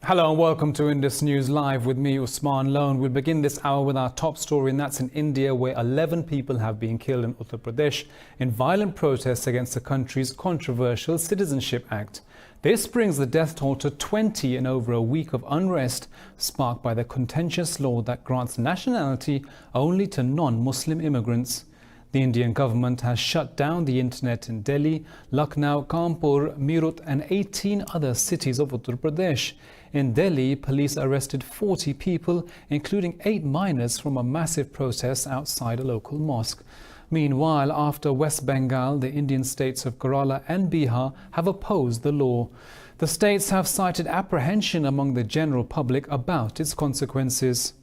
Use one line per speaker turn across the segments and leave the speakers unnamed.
Hello and welcome to Indus News Live with me, Usman Lone. We'll begin this hour with our top story, and that's in India, where 11 people have been killed in Uttar Pradesh in violent protests against the country's controversial Citizenship Act. This brings the death toll to 20 in over a week of unrest sparked by the contentious law that grants nationality only to non-Muslim immigrants. The Indian government has shut down the internet in Delhi, Lucknow, Kanpur, Meerut and 18 other cities of Uttar Pradesh. In Delhi, police arrested 40 people, including 8 minors, from a massive protest outside a local mosque. Meanwhile, after West Bengal, the Indian states of Kerala and Bihar have opposed the law. The states have cited apprehension among the general public about its consequences.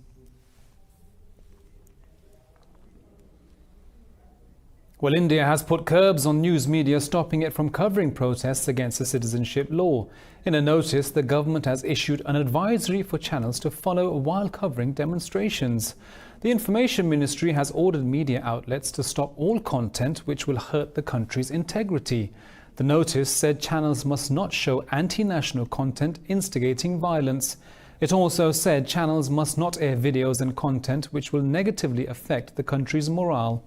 Well, India has put curbs on news media, stopping it from covering protests against the citizenship law. In a notice, the government has issued an advisory for channels to follow while covering demonstrations. The Information Ministry has ordered media outlets to stop all content which will hurt the country's integrity. The notice said channels must not show anti-national content instigating violence. It also said channels must not air videos and content which will negatively affect the country's morale.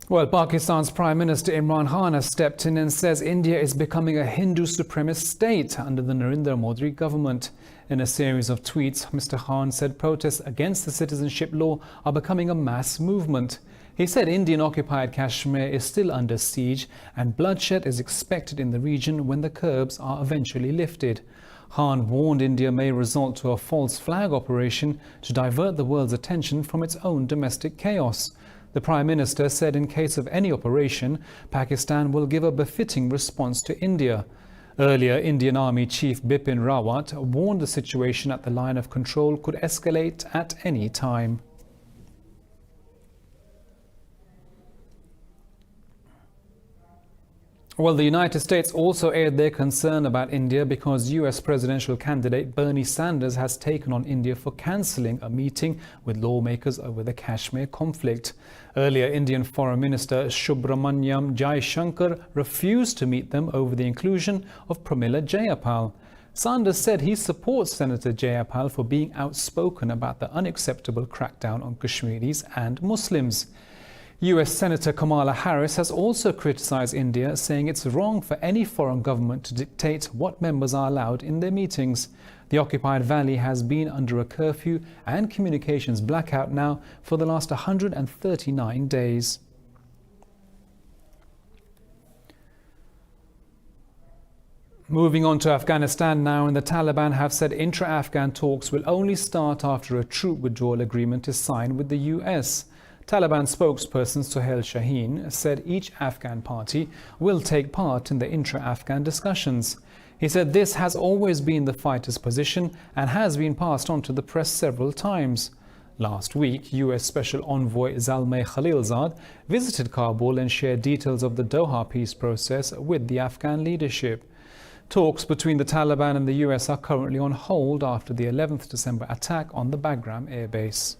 Well, Pakistan's Prime Minister Imran Khan has stepped in and says India is becoming a Hindu supremacist state under the Narendra Modi government. In a series of tweets, Mr. Khan said protests against the citizenship law are becoming a mass movement. He said Indian-occupied Kashmir is still under siege and bloodshed is expected in the region when the curbs are eventually lifted. Khan warned India may resort to a false flag operation to divert the world's attention from its own domestic chaos. The Prime Minister said in case of any operation, Pakistan will give a befitting response to India. Earlier, Indian Army Chief Bipin Rawat warned the situation at the line of control could escalate at any time. Well, the United States also aired their concern about India because US presidential candidate Bernie Sanders has taken on India for cancelling a meeting with lawmakers over the Kashmir conflict. Earlier, Indian Foreign Minister Subramanyam Jaishankar refused to meet them over the inclusion of Pramila Jayapal. Sanders said he supports Senator Jayapal for being outspoken about the unacceptable crackdown on Kashmiris and Muslims. US Senator Kamala Harris has also criticized India, saying it's wrong for any foreign government to dictate what members are allowed in their meetings. The occupied valley has been under a curfew and communications blackout now for the last 139 days. Moving on to Afghanistan now, and the Taliban have said intra-Afghan talks will only start after a troop withdrawal agreement is signed with the US. Taliban spokesperson Sohail Shaheen said each Afghan party will take part in the intra-Afghan discussions. He said this has always been the fighters' position and has been passed on to the press several times. Last week, US Special Envoy Zalmay Khalilzad visited Kabul and shared details of the Doha peace process with the Afghan leadership. Talks between the Taliban and the US are currently on hold after the 11th December attack on the Bagram airbase.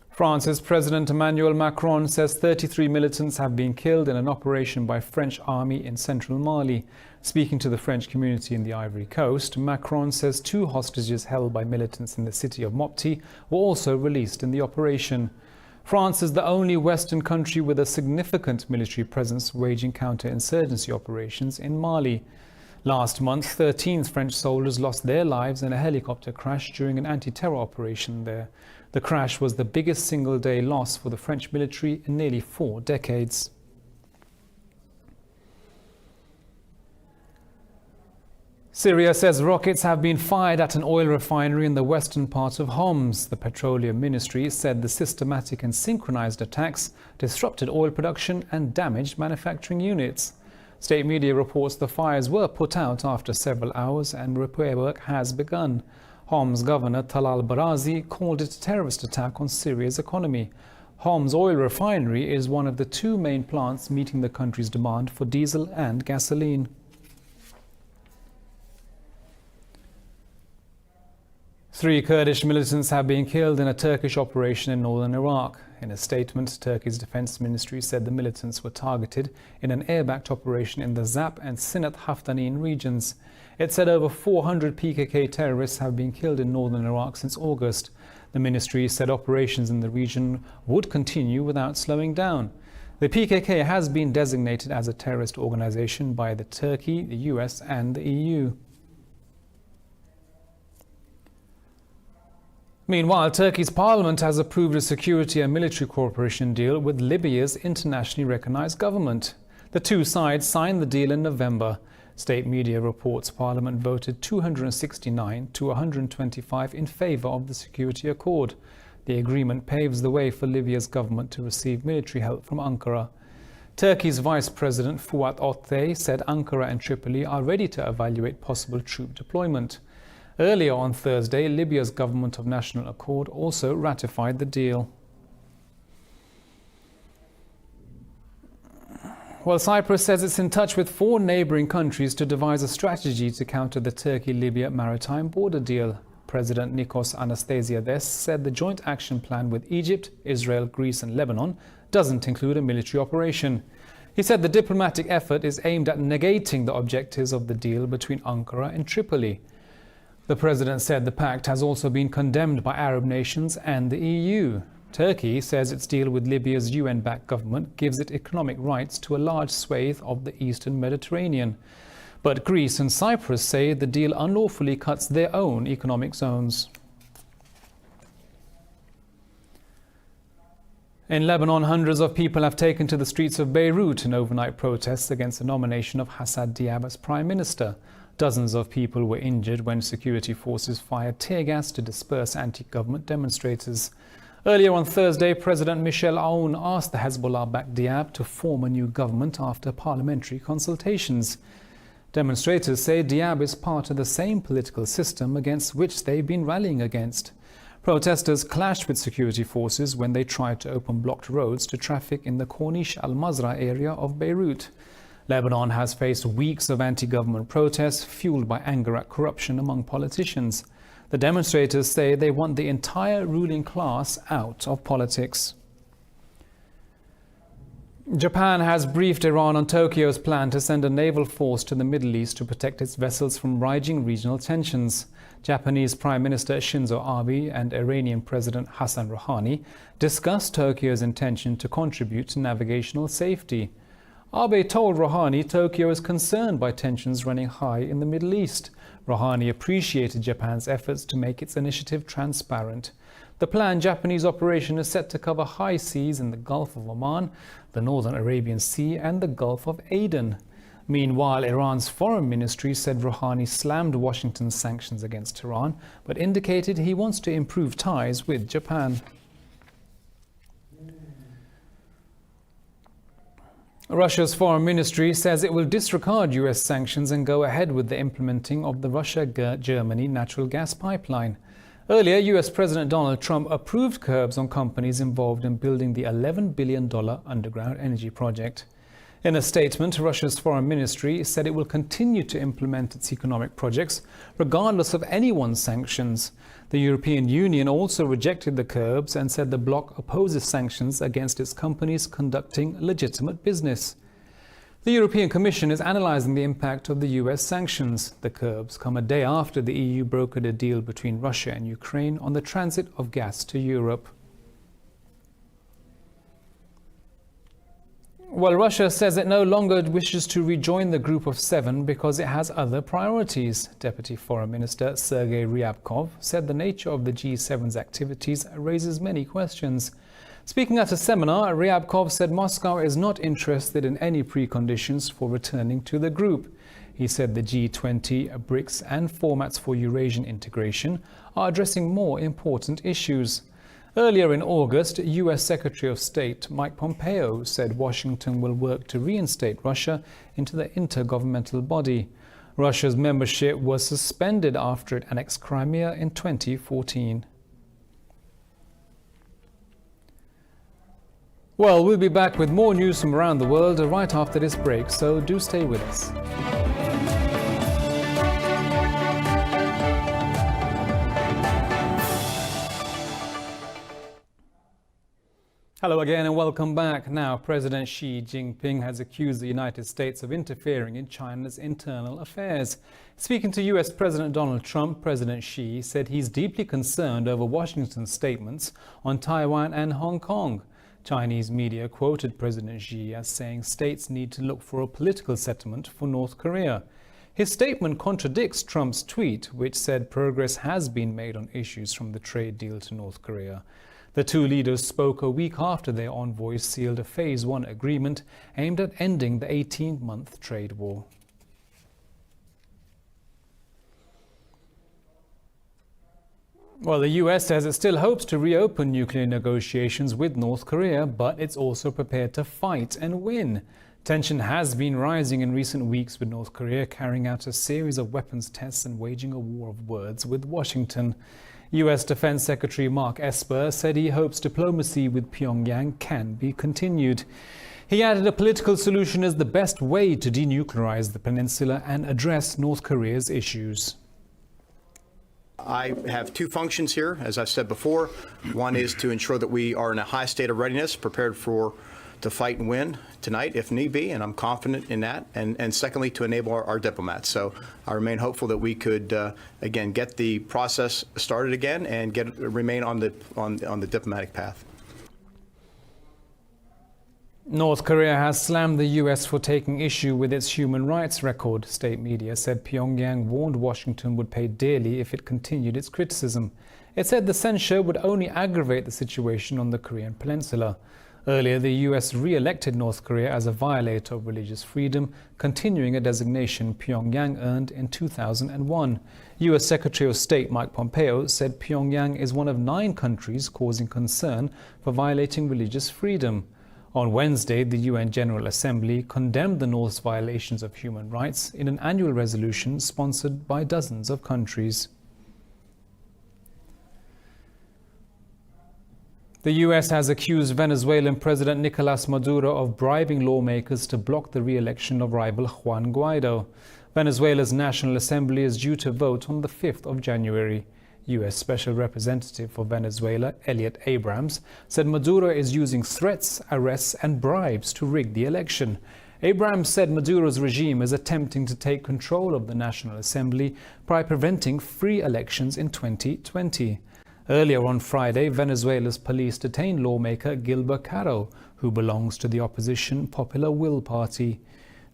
France's President Emmanuel Macron says 33 militants have been killed in an operation by French army in central Mali. Speaking to the French community in the Ivory Coast, Macron says 2 hostages held by militants in the city of Mopti were also released in the operation. France is the only Western country with a significant military presence waging counter-insurgency operations in Mali. Last month, 13 French soldiers lost their lives in a helicopter crash during an anti-terror operation there. The crash was the biggest single-day loss for the French military in nearly 4 decades. Syria says rockets have been fired at an oil refinery in the western part of Homs. The Petroleum Ministry said the systematic and synchronized attacks disrupted oil production and damaged manufacturing units. State media reports the fires were put out after several hours and repair work has begun. Homs Governor Talal Barazi called it a terrorist attack on Syria's economy. Homs oil refinery is one of the 2 main plants meeting the country's demand for diesel and gasoline. 3 Kurdish militants have been killed in a Turkish operation in northern Iraq. In a statement, Turkey's defense ministry said the militants were targeted in an air-backed operation in the Zap and Sinat Haftanin regions. It said over 400 PKK terrorists have been killed in northern Iraq since August. The ministry said operations in the region would continue without slowing down. The PKK has been designated as a terrorist organization by Turkey, the US and the EU. Meanwhile, Turkey's parliament has approved a security and military cooperation deal with Libya's internationally recognized government. The two sides signed the deal in November. State media reports Parliament voted 269 to 125 in favor of the security accord. The agreement paves the way for Libya's government to receive military help from Ankara. Turkey's Vice President Fuat Oktay said Ankara and Tripoli are ready to evaluate possible troop deployment. Earlier on Thursday, Libya's Government of National Accord also ratified the deal. Well, Cyprus says it's in touch with 4 neighbouring countries to devise a strategy to counter the Turkey-Libya maritime border deal. President Nikos Anastasiades said the joint action plan with Egypt, Israel, Greece and Lebanon doesn't include a military operation. He said the diplomatic effort is aimed at negating the objectives of the deal between Ankara and Tripoli. The president said the pact has also been condemned by Arab nations and the EU. Turkey says its deal with Libya's UN-backed government gives it economic rights to a large swathe of the eastern Mediterranean. But Greece and Cyprus say the deal unlawfully cuts their own economic zones. In Lebanon, hundreds of people have taken to the streets of Beirut in overnight protests against the nomination of Hassan Diab as prime minister. Dozens of people were injured when security forces fired tear gas to disperse anti-government demonstrators. Earlier on Thursday, President Michel Aoun asked the Hezbollah-backed Diab to form a new government after parliamentary consultations. Demonstrators say Diab is part of the same political system against which they've been rallying against. Protesters clashed with security forces when they tried to open blocked roads to traffic in the Corniche al-Mazra area of Beirut. Lebanon has faced weeks of anti-government protests fueled by anger at corruption among politicians. The demonstrators say they want the entire ruling class out of politics. Japan has briefed Iran on Tokyo's plan to send a naval force to the Middle East to protect its vessels from rising regional tensions. Japanese Prime Minister Shinzo Abe and Iranian President Hassan Rouhani discussed Tokyo's intention to contribute to navigational safety. Abe told Rouhani Tokyo is concerned by tensions running high in the Middle East. Rouhani appreciated Japan's efforts to make its initiative transparent. The planned Japanese operation is set to cover high seas in the Gulf of Oman, the Northern Arabian Sea and the Gulf of Aden. Meanwhile, Iran's foreign ministry said Rouhani slammed Washington's sanctions against Tehran, but indicated he wants to improve ties with Japan. Russia's foreign ministry says it will disregard US sanctions and go ahead with the implementing of the Russia-Germany natural gas pipeline. Earlier, US President Donald Trump approved curbs on companies involved in building the $11 billion underground energy project. In a statement, Russia's foreign ministry said it will continue to implement its economic projects regardless of anyone's sanctions. The European Union also rejected the curbs and said the bloc opposes sanctions against its companies conducting legitimate business. The European Commission is analysing the impact of the US sanctions. The curbs come a day after the EU brokered a deal between Russia and Ukraine on the transit of gas to Europe. Well, Russia says it no longer wishes to rejoin the Group of Seven because it has other priorities. Deputy Foreign Minister Sergei Ryabkov said the nature of the G7's activities raises many questions. Speaking at a seminar, Ryabkov said Moscow is not interested in any preconditions for returning to the group. He said the G20, BRICS and formats for Eurasian integration are addressing more important issues. Earlier in August, US Secretary of State Mike Pompeo said Washington will work to reinstate Russia into the intergovernmental body. Russia's membership was suspended after it annexed Crimea in 2014. Well, we'll be back with more news from around the world right after this break, so do stay with us. Hello again and welcome back. Now, President Xi Jinping has accused the United States of interfering in China's internal affairs. Speaking to US President Donald Trump, President Xi said he's deeply concerned over Washington's statements on Taiwan and Hong Kong. Chinese media quoted President Xi as saying states need to look for a political settlement for North Korea. His statement contradicts Trump's tweet, which said progress has been made on issues from the trade deal to North Korea. The two leaders spoke a week after their envoys sealed a Phase 1 agreement aimed at ending the 18-month trade war. Well, the US says it still hopes to reopen nuclear negotiations with North Korea, but it's also prepared to fight and win. Tension has been rising in recent weeks, with North Korea carrying out a series of weapons tests and waging a war of words with Washington. US Defense Secretary Mark Esper said he hopes diplomacy with Pyongyang can be continued. He added a political solution is the best way to denuclearize the peninsula and address North Korea's issues.
I have two functions here, as I've said before. One is to ensure that we are in a high state of readiness, prepared to fight and win tonight if need be, and I'm confident in that. And secondly, to enable our diplomats. So I remain hopeful that we could, again, get the process started again and remain on the diplomatic path.
North Korea has slammed the US for taking issue with its human rights record. State media said Pyongyang warned Washington would pay dearly if it continued its criticism. It said the censure would only aggravate the situation on the Korean peninsula. Earlier, the US re-elected North Korea as a violator of religious freedom, continuing a designation Pyongyang earned in 2001. US Secretary of State Mike Pompeo said Pyongyang is one of 9 countries causing concern for violating religious freedom. On Wednesday, the UN General Assembly condemned the North's violations of human rights in an annual resolution sponsored by dozens of countries. The US has accused Venezuelan President Nicolas Maduro of bribing lawmakers to block the re-election of rival Juan Guaido. Venezuela's National Assembly is due to vote on the 5th of January. US Special Representative for Venezuela, Elliot Abrams, said Maduro is using threats, arrests and bribes to rig the election. Abrams said Maduro's regime is attempting to take control of the National Assembly by preventing free elections in 2020. Earlier on Friday, Venezuela's police detained lawmaker Gilbert Caro, who belongs to the opposition Popular Will Party.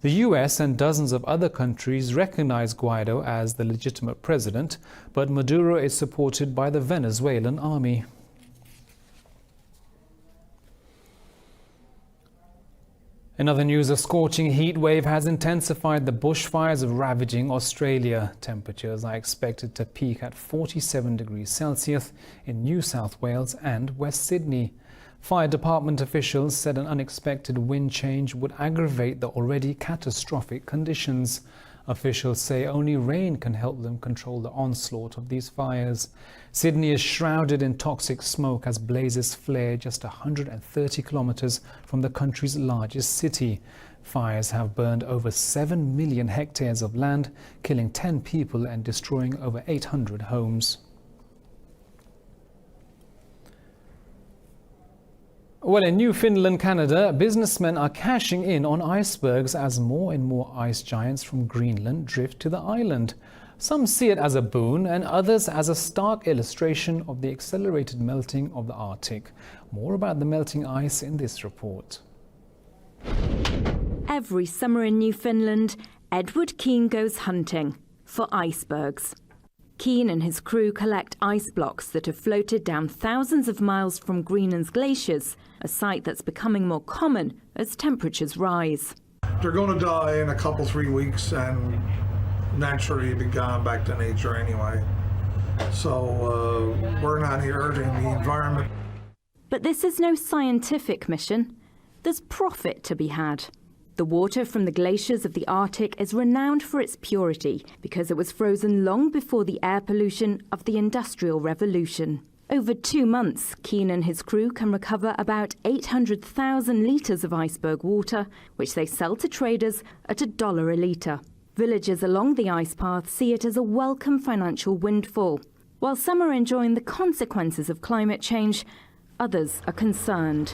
The US and dozens of other countries recognize Guaido as the legitimate president, but Maduro is supported by the Venezuelan army. In other news, a scorching heat wave has intensified the bushfires ravaging Australia. Temperatures are expected to peak at 47 degrees Celsius in New South Wales and West Sydney. Fire department officials said an unexpected wind change would aggravate the already catastrophic conditions. Officials say only rain can help them control the onslaught of these fires. Sydney is shrouded in toxic smoke as blazes flare just 130 kilometres from the country's largest city. Fires have burned over 7 million hectares of land, killing 10 people and destroying over 800 homes. Well, in Newfoundland, Canada, businessmen are cashing in on icebergs as more and more ice giants from Greenland drift to the island. Some see it as a boon and others as a stark illustration of the accelerated melting of the Arctic. More about the melting ice in this report.
Every summer in Newfoundland, Edward Keane goes hunting for icebergs. Keane and his crew collect ice blocks that have floated down thousands of miles from Greenland's glaciers, a sight that's becoming more common as temperatures rise.
They're going to die in a couple, 3 weeks and naturally be gone back to nature anyway. So we're not hurting the environment.
But this is no scientific mission. There's profit to be had. The water from the glaciers of the Arctic is renowned for its purity because it was frozen long before the air pollution of the Industrial Revolution. Over 2 months, Keane and his crew can recover about 800,000 litres of iceberg water, which they sell to traders at $1 a litre. Villagers along the ice path see it as a welcome financial windfall. While some are enjoying the consequences of climate change, Others are concerned.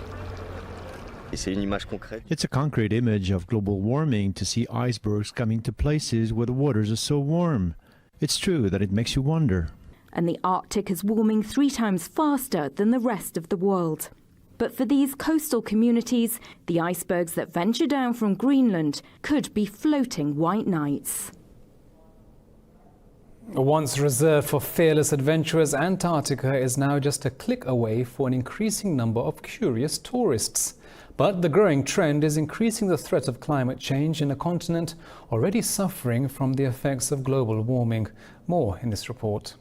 It's a concrete image of global warming to see icebergs coming to places where the waters are so warm. It's true that it makes you wonder.
And the Arctic is warming 3 times faster than the rest of the world. But for these coastal communities, the icebergs that venture down from Greenland could be floating white nights.
Once reserved for fearless adventurers, Antarctica is now just a click away for an increasing number of curious tourists. But the growing trend is increasing the threat of climate change in a continent already suffering from the effects of global warming. More in this report.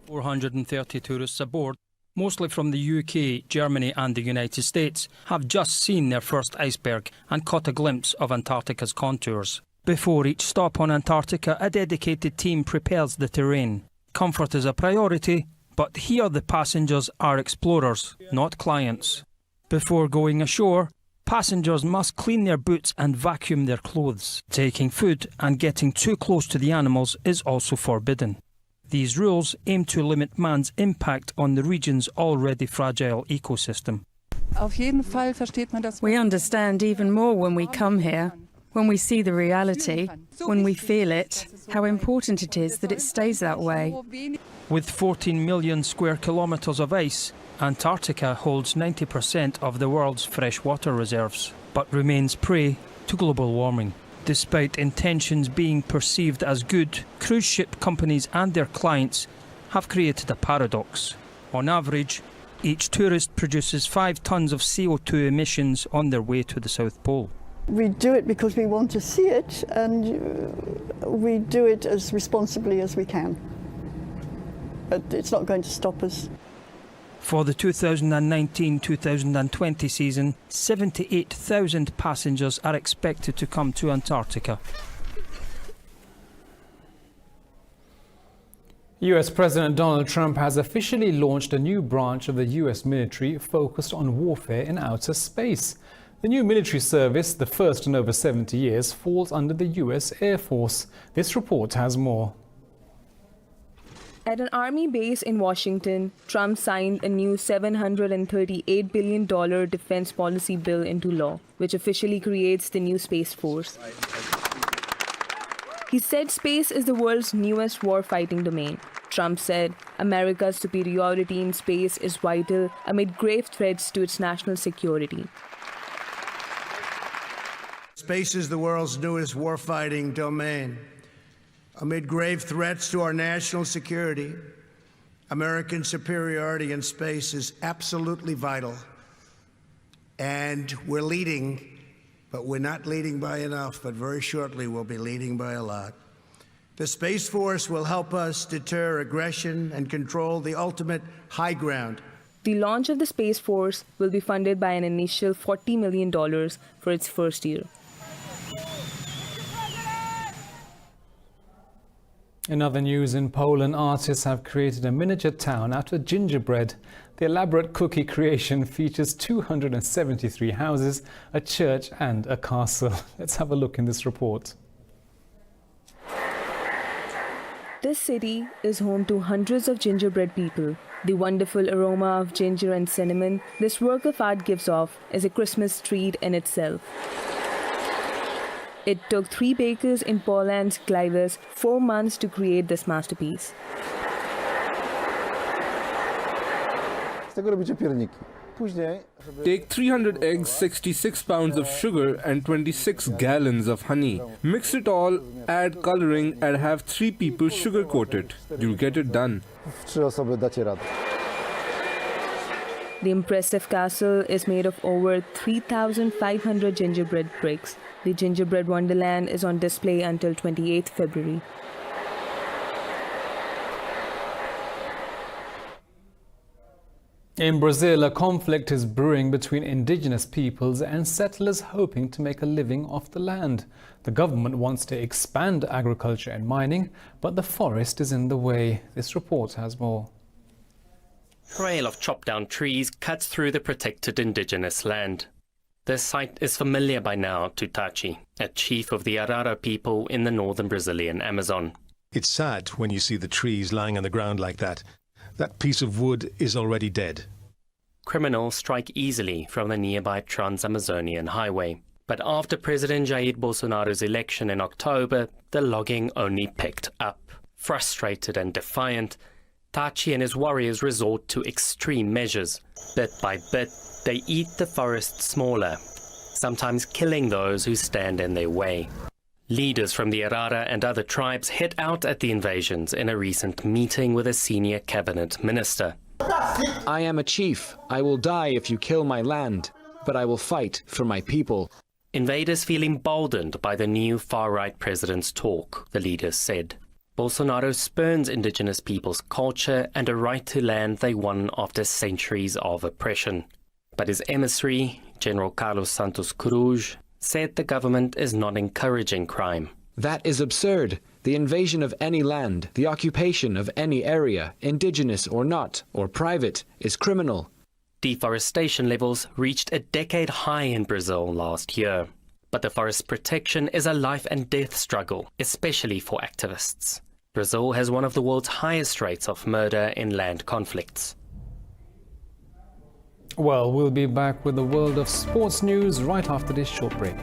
430 tourists aboard, mostly from the UK, Germany and the United States, have just seen their first iceberg and caught a glimpse of Antarctica's contours. Before each stop on Antarctica, a dedicated team prepares the terrain. Comfort is a priority, but here the passengers are explorers, not clients. Before going ashore, passengers must clean their boots and vacuum their clothes. Taking food and getting too close to the animals is also forbidden. These rules aim to limit man's impact on the region's already fragile ecosystem.
We understand even more when we come here, when we see the reality, when we feel it, how important it is that it stays that way.
With 14 million square kilometres of ice, Antarctica holds 90% of the world's freshwater reserves, but remains prey to global warming. Despite intentions being perceived as good, cruise ship companies and their clients have created a paradox. On average, each tourist produces 5 tons of CO2 emissions on their way to the South Pole.
We do it because we want to see it, and we do it as responsibly as we can. But it's not going to stop us.
For the 2019-2020 season, 78,000 passengers are expected to come to Antarctica.
US President Donald Trump has officially launched a new branch of the US military focused on warfare in outer space. The new military service, the first in over 70 years, falls under the US Air Force. This report has more.
At an Army base in Washington, Trump signed a new $738 billion defense policy bill into law, which officially creates the new Space Force. He said space is the world's newest warfighting domain. Trump said America's superiority in space is vital amid grave threats to its national security.
Space is the world's newest warfighting domain. Amid grave threats to our national security, American superiority in space is absolutely vital. And we're leading, but we're not leading by enough, but very shortly we'll be leading by a lot. The Space Force will help us deter aggression and control the ultimate high ground.
The launch of the Space Force will be funded by an initial $40 million for its first year.
In other news, in Poland, artists have created a miniature town out of gingerbread. The elaborate cookie creation features 273 houses, a church and a castle. Let's have a look in this report.
This city is home to hundreds of gingerbread people. The wonderful aroma of ginger and cinnamon this work of art gives off is a Christmas treat in itself. It took 3 bakers in Poland's Gliwice 4 months to create this masterpiece.
Take 300 eggs, 66 pounds of sugar and 26 gallons of honey. Mix it all, add coloring and have 3 people sugar coat it. You'll get it done.
The impressive castle is made of over 3,500 gingerbread bricks. The Gingerbread Wonderland is on display until 28th February.
In Brazil, a conflict is brewing between indigenous peoples and settlers hoping to make a living off the land. The government wants to expand agriculture and mining, but the forest is in the way. This report has more.
A trail of chopped down trees cuts through the protected indigenous land. This site is familiar by now to Tachi, a chief of the Arara people in the northern Brazilian Amazon.
It's sad when you see the trees lying on the ground like that. That piece of wood is already dead.
Criminals strike easily from the nearby Trans-Amazonian highway. But after President Jair Bolsonaro's election in October, the logging only picked up. Frustrated and defiant, Tachi and his warriors resort to extreme measures. Bit by bit, they eat the forest smaller, sometimes killing those who stand in their way. Leaders from the Arara and other tribes hit out at the invasions in a recent meeting with a senior cabinet minister.
I am a chief. I will die if you kill my land, but I will fight for my people.
Invaders feel emboldened by the new far-right president's talk, the leaders said. Bolsonaro spurns indigenous people's culture and a right to land they won after centuries of oppression. But his emissary, General Carlos Santos Cruz, said the government is not encouraging crime.
That is absurd. The invasion of any land, the occupation of any area, indigenous or not, or private, is criminal.
Deforestation levels reached a decade high in Brazil last year. But the forest protection is a life and death struggle, especially for activists. Brazil has one of the world's highest rates of murder in land conflicts.
Well, we'll be back with the world of sports news right after this short break.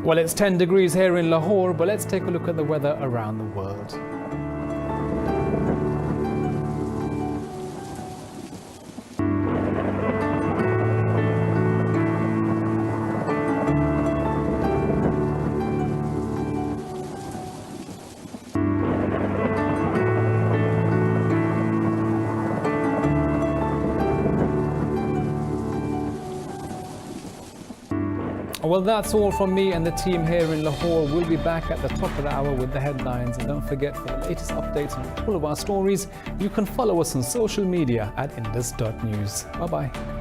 Well, it's 10 degrees here in Lahore, but let's take a look at the weather around the world. Well, that's all from me and the team here in Lahore. We'll be back at the top of the hour with the headlines. And don't forget, for the latest updates on all of our stories, you can follow us on social media at indus.news. Bye-bye.